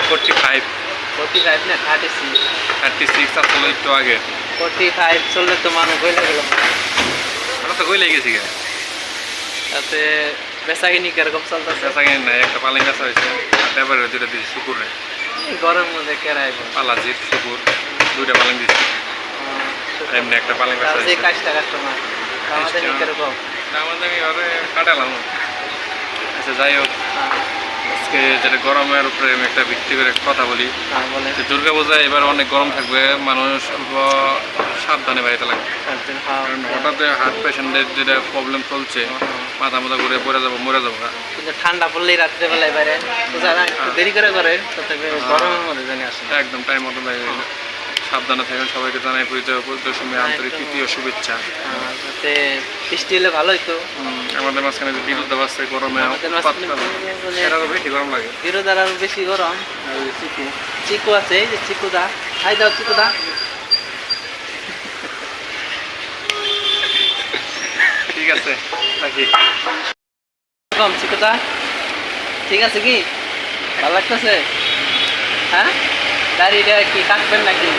45 45 না 36 36 আসলে একটু আগে 45 চললে তো মানুষ গইলে গেল আমরা তো কই লেগেছি গে তাতে বেচাকিনি কিরকম চলতেছে বেচা কিনে নাই একটা পালিং বেচা হয়েছে আর এবারে দুইটা দিয়েছি শুকুরে এই গরমের মধ্যে কেরাই পালাজির শুকুর দুইটা পালিং দিয়েছি আর এমনি একটা পালিং বেচা তাহলে হয়েছে কাজটা কাস্টমার আমাদের কিরকম আমাদের ঘরে কাটালাম আচ্ছা যাই হোক আজকে যেটা গরমের উপরে আমি একটা ভিত্তি করে কথা বলি বলে যে দুর্গা পূজায় এবার অনেক গরম থাকবে মানুষ অল্প সাবধানে বাড়িতে লাগবে কারণ হঠাৎ হার্ট পেশেন্টের যেটা প্রবলেম চলছে মাথা মাথা ঘুরে পড়ে যাবো মরে যাবো কিন্তু ঠান্ডা পড়লেই রাত্রেবেলায় বাইরে যারা একটু দেরি করে করে তাতে গরমের মধ্যে জানি আসে একদম টাইম মতো বাইরে সাবধানে থাকবেন সবাইকে জানাই পরিচয় সময় আন্তরিক তৃতীয় শুভেচ্ছা যাতে বৃষ্টি হলে ভালো হইতো আমাদের মাঝখানে যে বিরুদ্ধ বাসছে গরমে এটারও বেশি গরম লাগে বিরোধার আরো বেশি গরম চিকু চিকু আছে এই যে চিকুদা খাই দাও চিকুদা ঠিক আছে রাখি কম চিকুদা ঠিক আছে কি ভালো লাগতেছে হ্যাঁ দাড়িটা কি কাটবেন নাকি